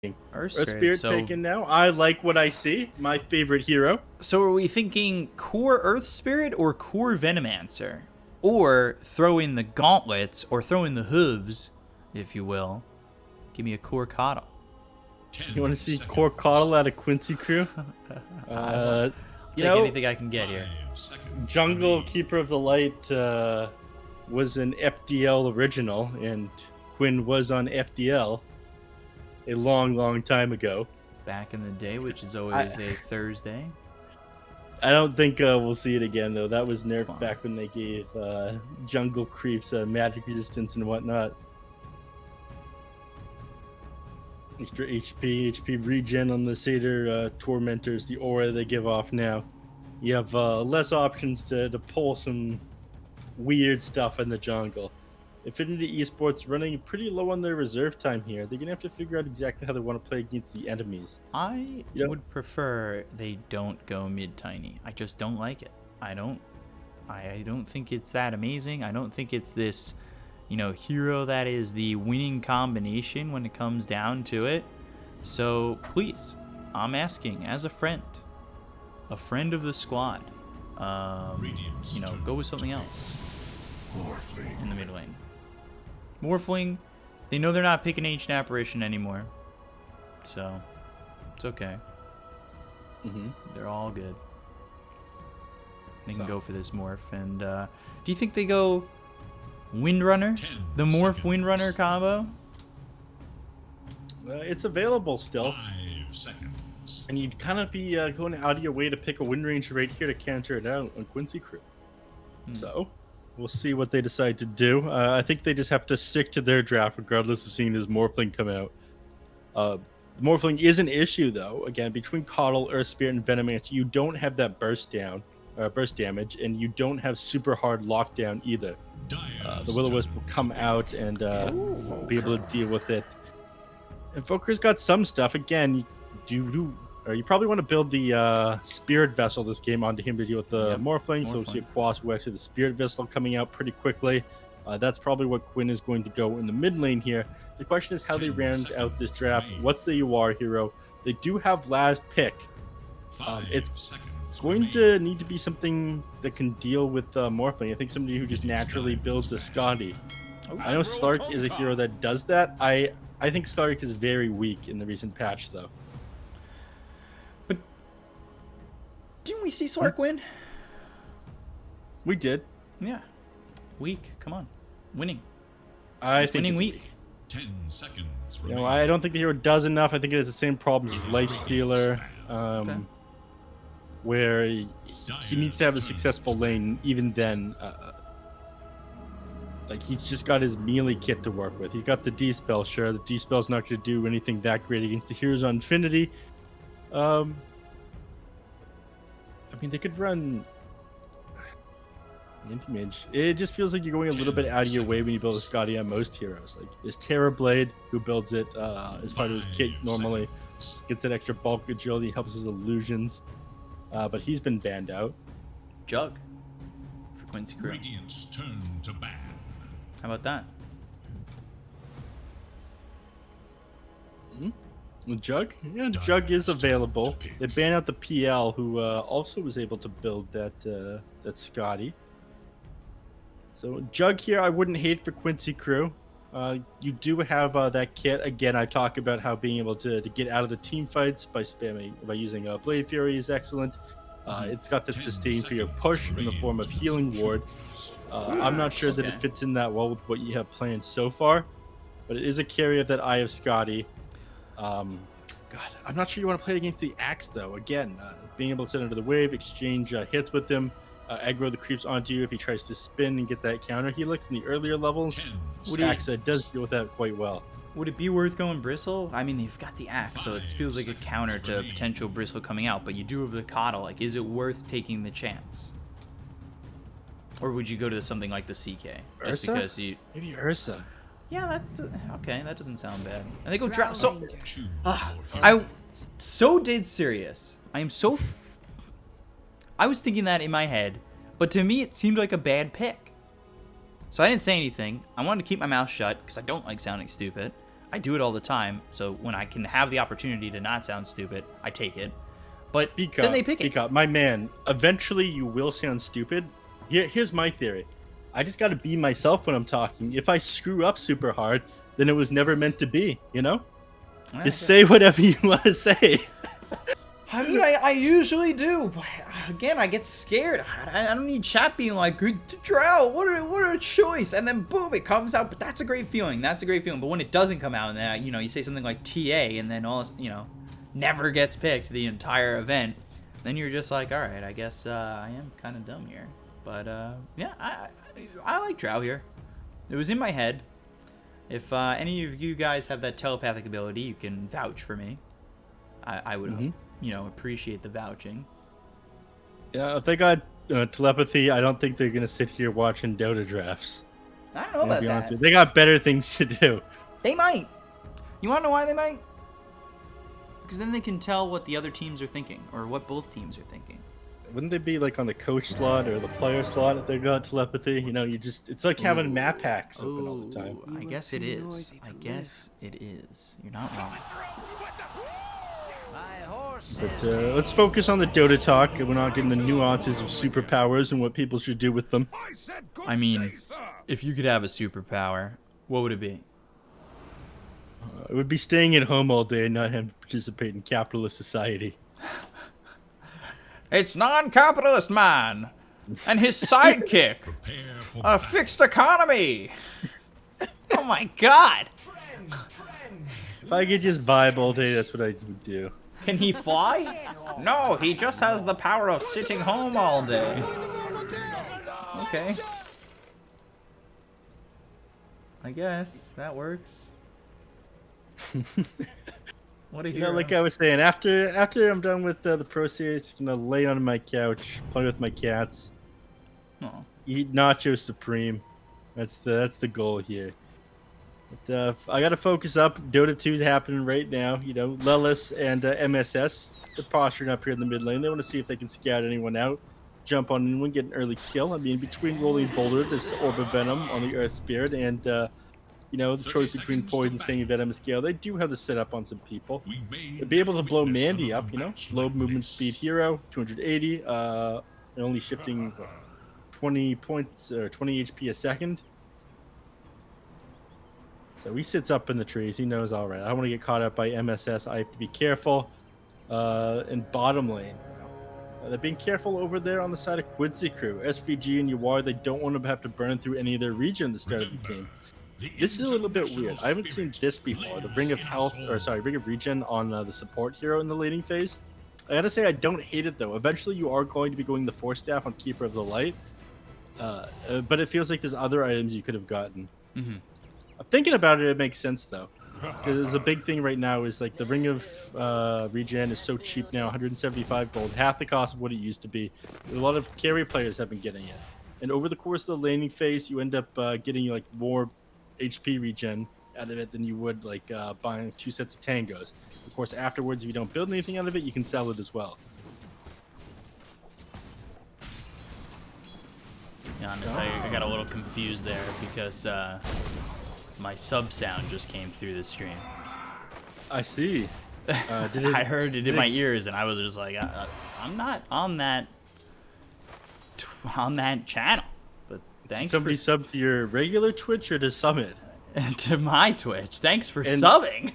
Earth Earth Spirit. Spirit So, taken now. I like what I see. My favorite hero. so are we thinking core Earth Spirit or core Venomancer? Or throw in the gauntlets or throw in the hooves, if you will. Give me a core Coddle. You want to see Core Coddle out of Quincy crew? I'll You take know, anything I can get here. Jungle Keeper of the Light was an FDL original, and Quinn was on FDL a long, long time ago. Back in the day, which is I, always a Thursday. I don't think we'll see it again, though. That was nerfed Fine. back when they gave Jungle Creeps magic resistance and whatnot. Extra HP regen on the Satyr Tormentors, the aura they give off now. You have less options to pull some weird stuff in the jungle. Infinity Esports running pretty low on their reserve time here. They're gonna have to figure out exactly how they want to play against the enemies. I would prefer they don't go mid tiny. I just don't like it. I don't think it's that amazing. I don't think it's this, hero that is the winning combination when it comes down to it. So please, I'm asking as a friend of the squad, go with something else in the mid lane. Morphling, they know they're not picking Ancient Apparition anymore, so it's okay. They're all good. They can go for this morph. And do you think they go Windrunner? The morph Windrunner combo? It's available still. 5 seconds. And you'd kind of be going out of your way to pick a wind range right here to counter it out on Quincy crew. So we'll see what they decide to do. I think they just have to stick to their draft regardless of seeing this Morphling come out. Morphling is an issue, though. Again, between Coddle, Earth Spirit, and Venomancer, you don't have that burst damage, and you don't have super hard lockdown either. The Will-O-Wisp will come out and be able to deal with it. Invoker's got some stuff. Again, you probably want to build the Spirit Vessel this game onto him to deal with the Morphling. So we'll see a Quas Wedge to the Spirit Vessel coming out pretty quickly. That's probably what Quinn is going to go in the mid lane here. The question is how they round out this draft. What's the UR hero? They do have last pick. It's going to need to be something that can deal with Morphling. I think somebody who just naturally builds a Scotty. I know Slark is a hero that does that. I think Slark is very weak in the recent patch, though. But didn't we see Slark win? We did. Yeah. Weak. Come on. Winning. I He's think winning it's weak. 10 seconds. I don't think the hero does enough. I think it has the same problems as Lifestealer, where he needs to have a successful lane. Even then, he's just got his melee kit to work with. He's got the D-Spell, sure. The D-Spell's not going to do anything that great against the heroes on Infinity. They could run Anti-Mage. It just feels like you're going a little bit out of your way when you build a Scotty on most heroes. Like, there's Terrorblade, who builds it as part of his kit normally. Gets that extra bulk agility, helps his illusions. But he's been banned out. Jug for Quincy crew. Radiant's turn to ban. How about that? Jug? Yeah, Jug is available. They ban out the PL, who also was able to build that Scotty. So Jug here, I wouldn't hate for Quincy crew. You do have that kit. Again, I talk about how being able to get out of the team fights by using Blade Fury is excellent. It's got the sustain for your push in the form of Healing Ward. I'm not sure that it fits in that well with what you have planned so far, but it is a carry of that Eye of Scotty. I'm not sure you want to play against the Axe, though. Again, being able to sit under the wave, exchange hits with him, aggro the creeps onto you if he tries to spin and get that counter helix in the earlier levels. Axe does deal with that quite well. Would it be worth going Bristle? I mean, they've got the Axe, so it feels like a counter to potential Bristle coming out, but you do have the Coddle. Like, is it worth taking the chance? Or would you go to something like the CK? Just Ursa? because you... Maybe Ursa. Yeah, that's... okay, that doesn't sound bad. And they go drop... So... I... So did Sirius. I am so... I was thinking that in my head, but to me it seemed like a bad pick. So I didn't say anything. I wanted to keep my mouth shut because I don't like sounding stupid. I do it all the time. So when I can have the opportunity to not sound stupid, I take it. But then they pick it. Bkop, my man, eventually you will sound stupid. Here's my theory. I just got to be myself when I'm talking. If I screw up super hard, then it was never meant to be, you know? Just say whatever you want to say. I mean, I usually do. But again, I get scared. I don't need chat being like, Drow, what a choice. And then boom, it comes out. But that's a great feeling. That's a great feeling. But when it doesn't come out and then, you know, you say something like TA and then all, you know, never gets picked the entire event, then you're just like, all right, I guess I am kind of dumb here. But yeah, I like Drow here. It was in my head. If any of you guys have that telepathic ability, you can vouch for me. I would, you know, appreciate the vouching. Yeah, if they got telepathy, I don't think they're gonna sit here watching Dota drafts. I don't know about that. They got better things to do. They might. You want to know why they might? Because then they can tell what the other teams are thinking, or what both teams are thinking. Wouldn't they be like on the coach slot or the player slot if they got telepathy? You know, it's like having map hacks open all the time. I guess it is. I guess it is. You're not wrong. But let's focus on the Dota talk. We're not getting the nuances of superpowers and what people should do with them. I mean, if you could have a superpower, what would it be? It would be staying at home all day and not having to participate in capitalist society. It's non-capitalist man and his sidekick. A fixed economy. Oh my god. If I could just vibe all day, that's what I would do. Can he fly? No, he just has the power of sitting home all day. Okay. I guess that works. What a hero. You know, like I was saying, after I'm done with the Pro Series, just gonna lay on my couch, play with my cats, eat Nacho Supreme. That's the goal here. But, I gotta focus up. Dota 2 is happening right now. You know, Lelis and MSS, they're posturing up here in the mid lane. They want to see if they can scout anyone out, jump on anyone, get an early kill. I mean, between Rolling Boulder, this Orb of Venom on the Earth Spirit, and you know, the choice between Poison Sting and Venom Scale, they do have the setup on some people. They'd be able to blow Mandy up, you know, low movement speed hero, 280, and only shifting 20 points or 20 HP a second. So he sits up in the trees. He knows all right. I don't want to get caught up by MSS. I have to be careful. In bottom lane, they're being careful over there on the side of Quincy crew. SVG and Yawar, they don't want to have to burn through any of their regen at the start of the game. This is a little bit weird. I haven't seen this before. The Ring of Health, Ring of Regen on the support hero in the laning phase. I gotta say, I don't hate it though. Eventually, you are going to be going the Force Staff on Keeper of the Light, but it feels like there's other items you could have gotten. I'm thinking about it. It makes sense though, because the big thing right now is like the Ring of Regen is so cheap now, 175 gold, half the cost of what it used to be. A lot of carry players have been getting it, and over the course of the laning phase, you end up getting like more HP regen out of it than you would like buying 2 sets of tangos. Of course, afterwards, if you don't build anything out of it, you can sell it as well. Yeah, honestly, I got a little confused there because my sub sound just came through the stream. I see. I heard it in my ears, and I was just like, I'm not on that channel. But thanks. Did somebody sub to your regular Twitch or to Summit? To my Twitch. Thanks for subbing.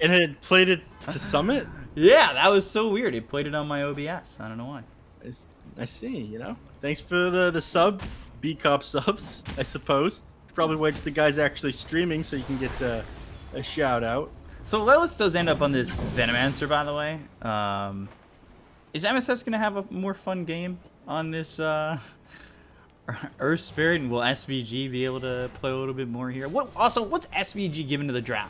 And it played it to Summit? Yeah, that was so weird. It played it on my OBS. I don't know why. I see, you know. Thanks for the sub, Bkop subs, I suppose. Probably wait till the guy's actually streaming so you can get a shout out. So Lelis does end up on this Venomancer, by the way. Is MSS going to have a more fun game on this Earth Spirit, and will SVG be able to play a little bit more here? What's SVG giving to the Drow?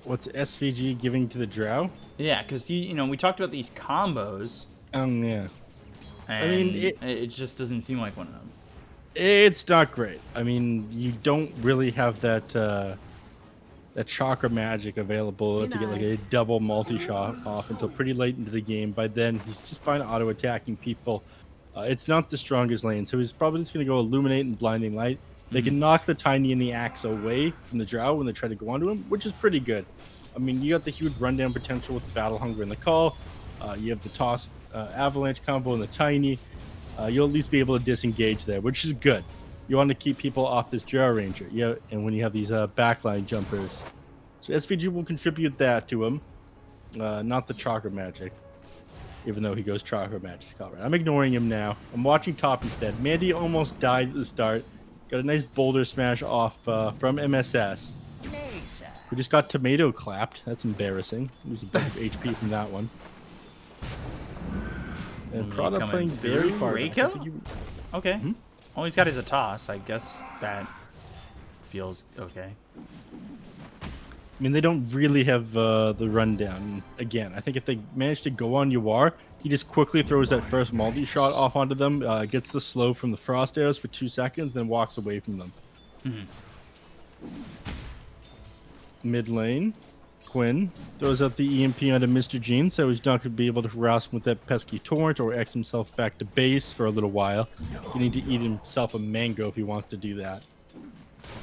What's SVG giving to the Drow? Yeah, because you know we talked about these combos. Yeah. And I mean, it just doesn't seem like one of them. It's not great. I mean, you don't really have that chakra magic available to get like a double multi-shot off until pretty late into the game. By then, he's just fine auto-attacking people. It's not the strongest lane, so he's probably just going to go Illuminate and Blinding Light. They can knock the Tiny and the Axe away from the Drow when they try to go onto him, which is pretty good. I mean, you got the huge rundown potential with the Battle Hunger and the Call. You have the Toss Avalanche combo and the Tiny. You'll at least be able to disengage there, which is good. You want to keep people off this Drow Ranger. Yeah, and when you have these backline jumpers. So SVG will contribute that to him. Not the Chakra Magic. Even though he goes Chakra Magic. All right, I'm ignoring him now. I'm watching top instead. Mandy almost died at the start. Got a nice boulder smash off from MSS. We just got tomato clapped. That's embarrassing. Lose a bunch of HP from that one. And Prada playing very far. Okay. All he's got is a toss. I guess that feels okay. I mean, they don't really have the rundown. Again, I think if they manage to go on Yuar, he just quickly throws that first multi-shot off onto them, gets the slow from the Frost Arrows for 2 seconds, then walks away from them. Mid lane, Quinn throws out the EMP onto Mr. Jean, so he's not going to be able to harass him with that pesky torrent or X himself back to base for a little while. You need to eat himself a mango if he wants to do that.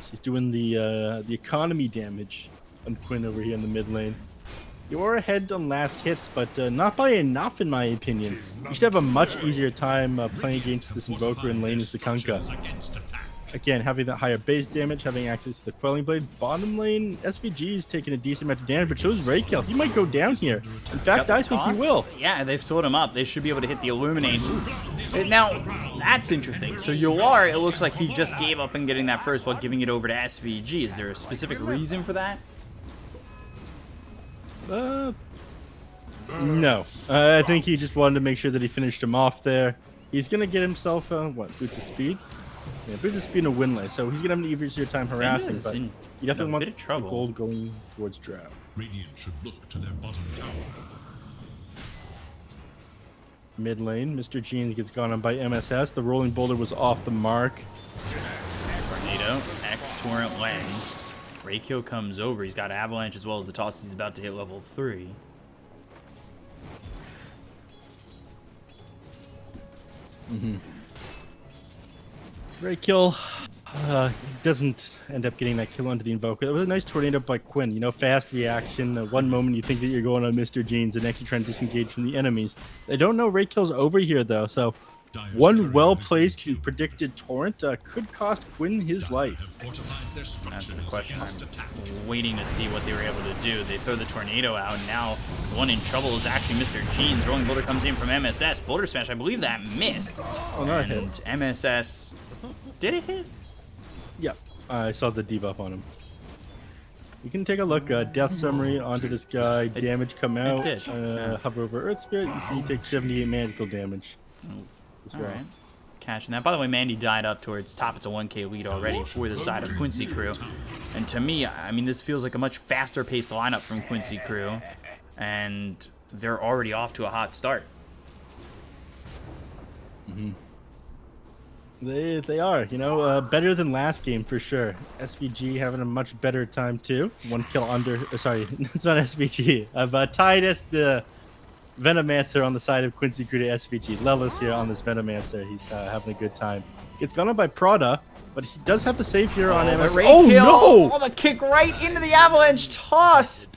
He's doing the economy damage on Quinn over here in the mid lane. You are ahead on last hits, but not by enough in my opinion. You should have a much easier time playing against this Invoker in lane as the Kunkka. Again, having that higher base damage, having access to the Quelling Blade. Bottom lane, SVG is taking a decent amount of damage, but so is Raykill. He might go down here. In fact, I think he will. Yeah, they've slowed him up. They should be able to hit the Illuminate. Now, that's interesting. So Yolar, it looks like he just gave up on getting that first while giving it over to SVG. Is there a specific reason for that? No. I think he just wanted to make sure that he finished him off there. He's going to get himself, Boots of Speed? Yeah, Boots of Speed in a win lane, so he's going to have an easier time harassing, but you definitely want the gold going towards Drow. Radiant should look to their bottom tower. Mid lane, Mr. Jeans gets gone on by MSS. The Rolling Boulder was off the mark. Tornado, X Torrent lands. Raykill comes over. He's got Avalanche as well as the toss. He's about to hit level 3. Raykill doesn't end up getting that kill onto the Invoker. That was a nice tornado by Quinn. You know, fast reaction. One moment you think that you're going on Mr. Jeans, and next you're trying to disengage from the enemies. They don't know Raykill's over here, though, so one well-placed and predicted torrent could cost Quinn his life. That's the question. I'm waiting to see what they were able to do. They throw the tornado out, and now the one in trouble is actually Mr. Jeans. Rolling Boulder comes in from MSS. Boulder Smash, I believe that missed. Oh, no, and MSS... Did it hit? Yep. I saw the debuff on him. You can take a look. Death summary onto this guy. Damage come out. Hover over Earth Spirit. You see he takes 78 magical damage. All right. Catching that. By the way, Mandy died up towards top. It's a 1k lead already for the side of Quincy Crew. And to me, I mean, this feels like a much faster paced lineup from Quincy Crew. And they're already off to a hot start. They are, you know, better than last game for sure. SVG having a much better time too. 1 kill under, sorry, it's not SVG. I've tied the Venomancer on the side of Quincy Crew to SVG. Lelis here on this Venomancer. He's having a good time. Gets gone up by Prada, but he does have to save here on MS. Oh no! Oh, the kick right into the Avalanche toss.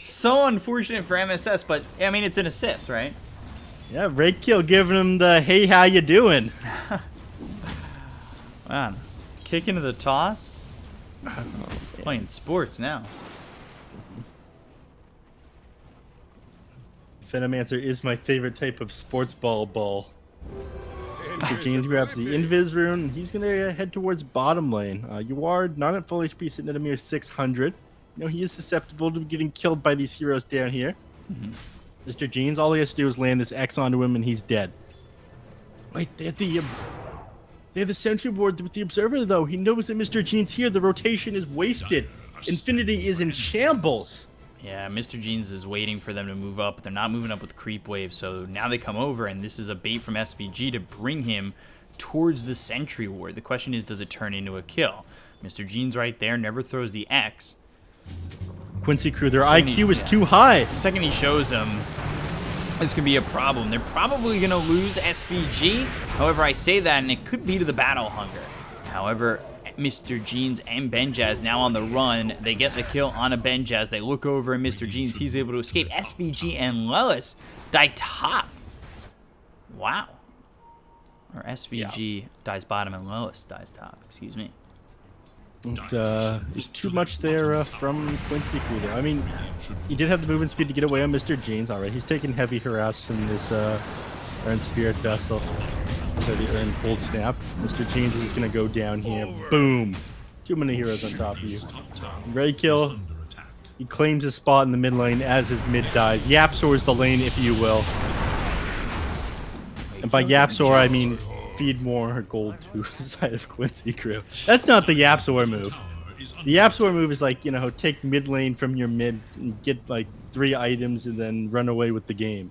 So unfortunate for MSS, but I mean, it's an assist, right? Yeah, Raykill giving him the hey, how you doing? Man, kick into the toss. Playing sports now. Venomancer is my favorite type of sports ball. James grabs the Invis rune. He's going to head towards bottom lane. You are not at full HP, sitting at a mere 600. You know, he is susceptible to getting killed by these heroes down here. Mr. Jeans, all he has to do is land this X onto him and he's dead. Wait, they have the sentry ward with the Observer, though. He knows that Mr. Jeans here. The rotation is wasted. Infinity is in shambles. Yeah, Mr. Jeans is waiting for them to move up, but they're not moving up with creep wave, so now they come over, and this is a bait from SVG to bring him towards the sentry ward. The question is, does it turn into a kill? Mr. Jeans right there, never throws the X. Quincy Crew, their IQ is too high. The second he shows him, this could be a problem. They're probably going to lose SVG. However, I say that, and it could be to the Battle Hunger. However, Mr. Jeans and Benjaz now on the run. They get the kill on a Benjaz. They look over at Mr. Jeans. He's able to escape. SVG and Lellis die top. Wow. Or SVG dies bottom and Lellis dies top. Excuse me. There's too much there from Quincy Crew there. I mean, he did have the movement speed to get away on Mr. Jeans. All right, he's taking heavy harass from this Iron Spirit Vessel. So the Iron Cold Snap. Mr. Jeans is going to go down here. Boom. Too many heroes on top of you. Ray kill. He claims his spot in the mid lane as his mid dies. Yapzor the lane, if you will. And by Yapzor, I mean feed more gold to the side of Quincy Crew. That's not the Yapzor move. The Yapzor move is like, you know, take mid lane from your mid and get like 3 items and then run away with the game.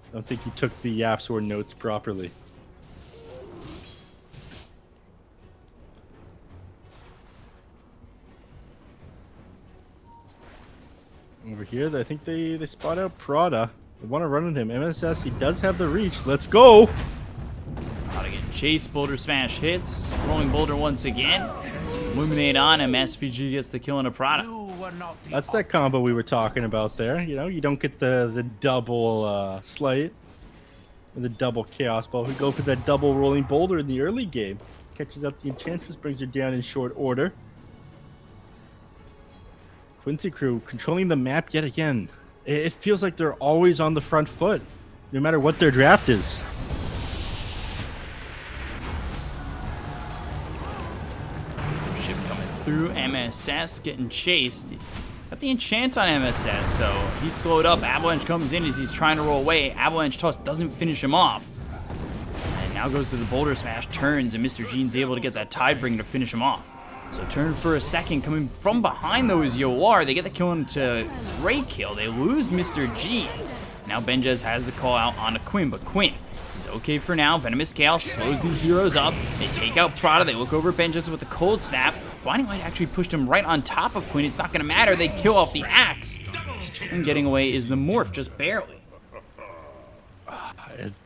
I don't think he took the Yapzor notes properly. Over here, I think they spot out Prada. They want to run at him. MSS, he does have the reach. Let's go! How to get chased. Boulder smash hits. Rolling boulder once again. Illuminate on him. SVG gets the kill on a Prada. That's that combo we were talking about there. You know, you don't get the double Slight or the double Chaos Ball. We go for that double rolling boulder in the early game. Catches up the Enchantress, brings her down in short order. Quincy Crew controlling the map yet again. It feels like they're always on the front foot, no matter what their draft is. Ship coming through. MSS getting chased. Got the enchant on MSS, so he's slowed up. Avalanche comes in as he's trying to roll away. Avalanche toss doesn't finish him off. And now goes to the boulder smash, turns, and Mr. Jean's able to get that Tidebringer to finish him off. So turn for a second, coming from behind those Yoar. They get the kill into Ray kill. They lose Mr. Jeans. Now Benjaz has the call out on a Quinn, but Quinn is okay for now. Venomous Gale slows these heroes up. They take out Prada. They look over Benjaz with the cold snap. Blinding Light actually pushed him right on top of Quinn. It's not going to matter. They kill off the axe. And getting away is the Morph, just barely.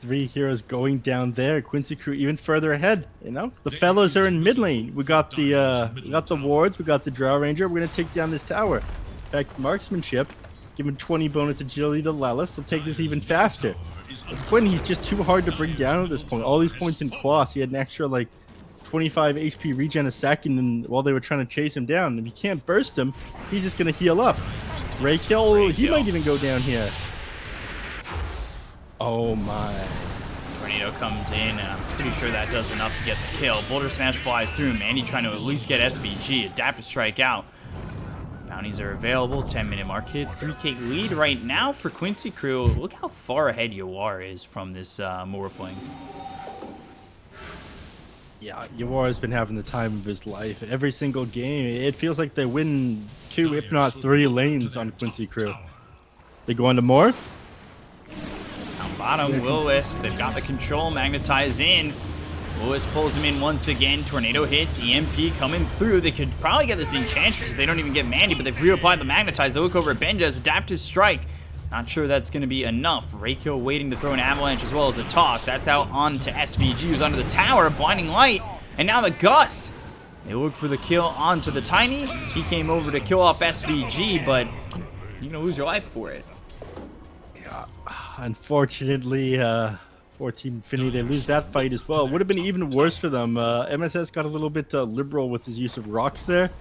3 heroes going down there. Quincy Crew even further ahead. You know, the fellows are in mid lane. We got the wards. We got the Drow Ranger. We're gonna take down this tower. In fact, marksmanship. Give him 20 bonus agility to Lellis. They'll take this even faster. But Quinn, he's just too hard to bring down at this point. All these points in Quas. He had an extra like 25 HP regen a second, and while they were trying to chase him down, if you can't burst him, he's just gonna heal up. Ray kill. He might even go down here. Oh my. Tornado comes in, and I'm pretty sure that does enough to get the kill. Boulder Smash flies through. Mandy trying to at least get SVG. Adaptive Strike out. Bounties are available. 10-minute mark hits. 3K lead right now for Quincy Crew. Look how far ahead Yoar is from this Morphling. Yeah, Yoar has been having the time of his life. Every single game, it feels like they win 2, if not 3 lanes on Quincy Crew. They go on to Morph. Bottom, Will-O-Wisp, they've got the control, Magnetize in. Will-O-Wisp pulls him in once again. Tornado hits, EMP coming through. They could probably get this Enchantress if they don't even get Mandy, but they've reapplied the Magnetize. They look over at Benjaz, Adaptive Strike. Not sure that's going to be enough. Raykill waiting to throw an Avalanche as well as a Toss. That's out onto SVG, who's under the tower. Blinding Light, and now the Gust. They look for the kill onto the Tiny. He came over to kill off SVG, but you're going to lose your life for it. Unfortunately, for Team Infinity, they lose that fight as well. Would have been even worse for them. MSS got a little bit liberal with his use of rocks there.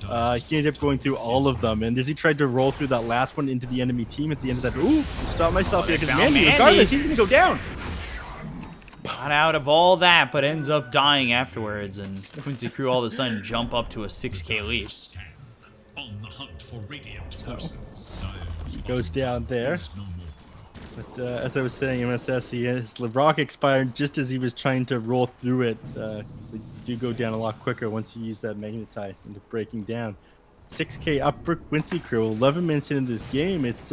He ended up going through all of them, and as he tried to roll through that last one into the enemy team at the end of that, ooh, stop myself here, because Mandy, regardless, he's going to go down. Got out of all that, but ends up dying afterwards, and Quincy Crew all of a sudden jump up to a 6K lead. On the hunt for radiant forces. He goes down there. But as I was saying, MSS, his rock expired just as he was trying to roll through it. So you do go down a lot quicker once you use that Magnetize into breaking down. 6K up for Quincy Crew. 11 minutes into this game. It's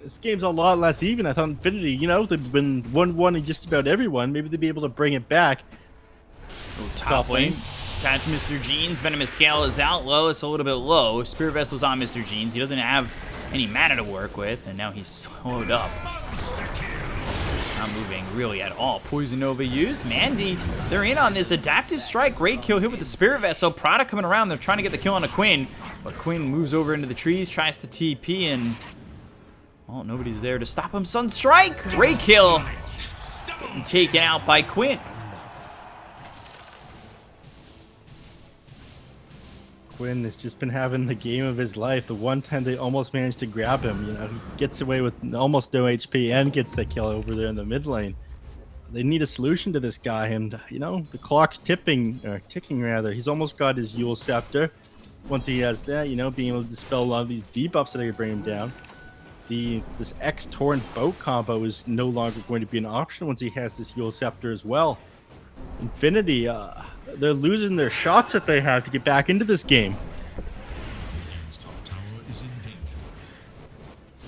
this game's a lot less even. I thought Infinity, you know, they've been 1-1 in just about everyone. Maybe they'd be able to bring it back. Top lane. Catch Mr. Jeans. Venomous Gale is out. Lois a little bit low. Spirit Vessel's on Mr. Jeans. He doesn't have any mana to work with, and now he's slowed up. not moving really at all. Poison Nova used. Mandy, they're in on this adaptive strike. Great kill hit with the Spirit Vessel. Prada coming around. They're trying to get the kill on a Quinn. But Quinn moves over into the trees, tries to TP, and well, nobody's there to stop him. Sunstrike! Great kill. Getting taken out by Quinn. Quinn has just been having the game of his life. The one time they almost managed to grab him, he gets away with almost no HP and gets the kill over there in the mid lane. They need a solution to this guy, and the clock's ticking rather. He's almost got his Yule Scepter. Once he has that, being able to dispel a lot of these debuffs that are gonna bring him down. This X Torrent boat combo is no longer going to be an option once he has this Yule Scepter as well. Infinity, they're losing their shots that they have to get back into this game.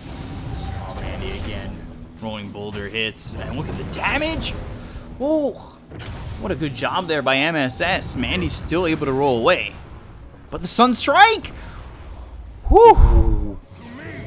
Oh, Mandy again. Rolling boulder hits, and look at the damage. Oh, what a good job there by MSS. Mandy's still able to roll away. But the Sunstrike! Whew!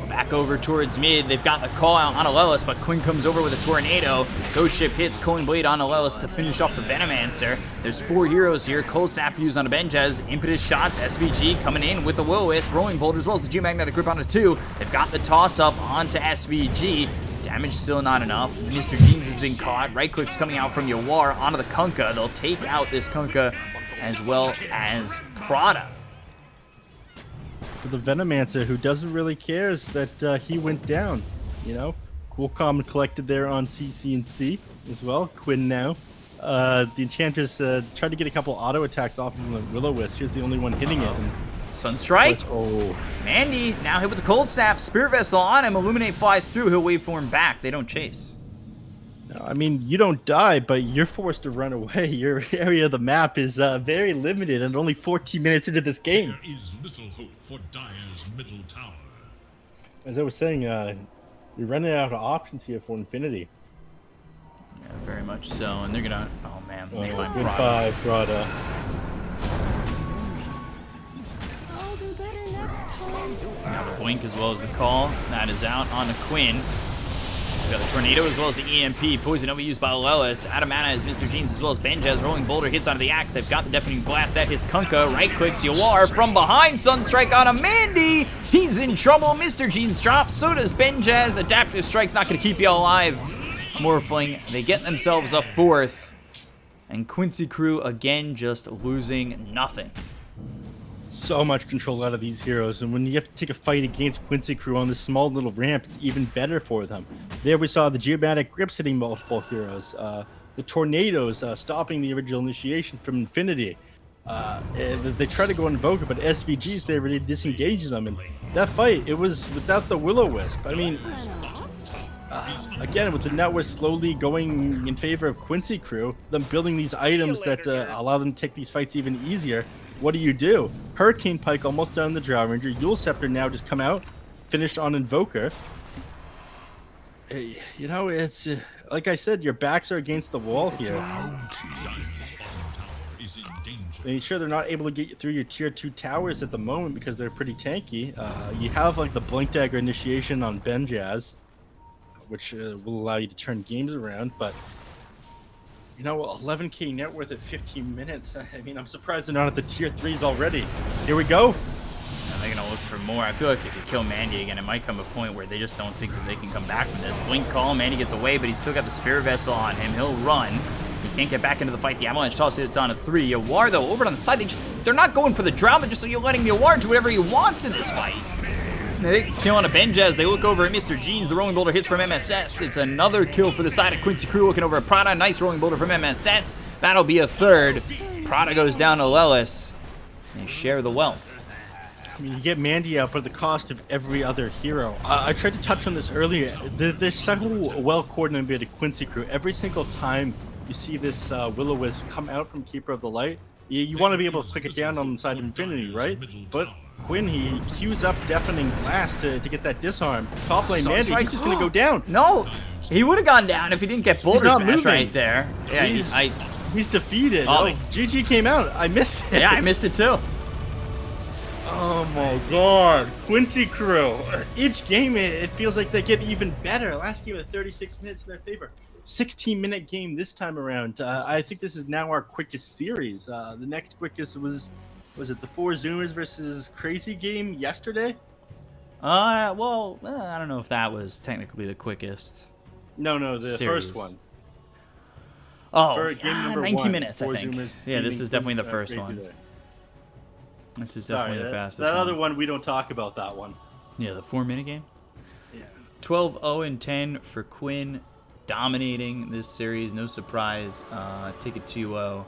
Back over towards mid. They've got the call out on Alelis, but Quinn comes over with a Tornado. Ghost Ship hits Coin Blade on Alelis to finish off the Venomancer. There's 4 heroes here. Cold Snap used on a Benjaz. Impetus shots. SVG coming in with the Will-O-Wisp. Rolling Boulder as well as the Geomagnetic Grip onto 2. They've got the toss up onto SVG. Damage still not enough. Mr. Jeans has been caught. Right click's coming out from Yawar onto the Kunkka. They'll take out this Kunkka as well as Prada. For the Venomancer, who doesn't really care that he went down, Cool Common collected there on CC&C as well. Quinn now. The Enchantress tried to get a couple auto attacks off from the Will-O-Wisp. She's the only one hitting it. And Sunstrike. oh, Mandy now hit with the Cold Snap. Spirit Vessel on him. Illuminate flies through. He'll waveform back. They don't chase. I mean, you don't die, but you're forced to run away. Your area of the map is very limited and only 14 minutes into this game. There is little hope for Dire's middle tower. As I was saying, you're running out of options here for Infinity. Yeah, very much so. And they're gonna. Oh man, they find Good Prada. five, Prada. I'll do better next time. Now the blink as well as the call. That is out on the Quinn. We got the Tornado as well as the EMP. Poison Nova used by Lelis. Out of mana is Mr. Jeans as well as Benjaz. Rolling Boulder hits onto the Axe. They've got the Deafening Blast. That hits Kunkka. Right clicks Yawar from behind. Sunstrike on a Mandy. He's in trouble. Mr. Jeans drops. So does Benjaz. Adaptive Strike's not going to keep you alive. Morphling. They get themselves a 4th. And Quincy crew again just losing nothing. So much control out of these heroes, and when you have to take a fight against Quincy crew on this small little ramp, it's even better for them. There we saw the Geomatic Grips hitting multiple heroes, the Tornadoes stopping the original initiation from Infinity. They try to go Invoker, but SVGs, they really disengage them, and that fight, it was without the Will-O-Wisp. I mean, again, with the network slowly going in favor of Quincy crew, them building these items that allow them to take these fights even easier. What do? Hurricane Pike almost done the Drow Ranger. Yule Scepter now just come out, finished on Invoker. It's like I said, your backs are against the wall here. And sure, they're not able to get you through your tier 2 towers at the moment because they're pretty tanky. You have like the Blink Dagger initiation on Benjaz, which will allow you to turn games around, but 11k net worth at 15 minutes. I mean, I'm surprised they're not at the tier 3s already. Here we go. And they're gonna look for more. I feel like if you kill Mandy again, it might come a point where they just don't think that they can come back from this. Blink call, Mandy gets away, but he's still got the Spirit Vessel on him. He'll run. He can't get back into the fight. The Avalanche toss hits on a 3. Yawar, though, over on the side, they're not going for the Drow. They're just letting Yawar do whatever he wants in this fight. They kill on a Benjaz. They look over at Mr. Jeans. The Rolling Boulder hits from MSS. It's another kill for the side of Quincy crew. Looking over at Prada. Nice Rolling Boulder from MSS. That'll be a 3rd. Prada goes down to Lelis. They share the wealth. I mean, you get Mandy out for the cost of every other hero. I tried to touch on this earlier. They're so well coordinated Quincy crew. Every single time you see this Will-O-Wisp come out from Keeper of the Light, you want to be able to click it down on the side of Infinity, right? But Quinn, he queues up Deafening Blast to get that disarm. Top lane Mandy, he's just going to go down. No, he would have gone down if he didn't get Boulder Smash right there. Yeah, he's defeated. Oh, GG came out. I missed it. Yeah, I missed it too. Oh my god. Quincy crew. Each game, it feels like they get even better. Last game with 36 minutes in their favor. 16-minute game this time around. I think this is now our quickest series. The next quickest was it the 4 Zoomers versus Crazy game yesterday? Well, I don't know if that was technically the quickest. No, the series. first one. Oh, For game number 19 one, minutes, I 4 think. Zoomers Yeah, this beating is definitely the Crazy first one. there. This is Sorry, definitely the fastest that one. other one, we don't talk about that one. Yeah, the 4-minute game. Yeah. 12-0-10 for Quinn, dominating this series. No surprise. Take a 2-0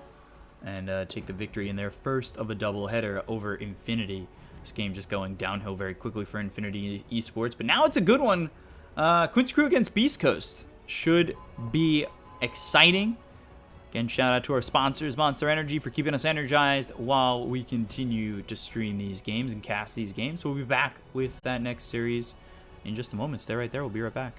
and take the victory in their first of a doubleheader over Infinity. This game just going downhill very quickly for Infinity Esports, but now it's a good one. Quincy Crew against Beast Coast should be exciting. Again, shout out to our sponsors, Monster Energy, for keeping us energized while we continue to stream these games and cast these games. So we'll be back with that next series in just a moment. Stay right there. We'll be right back.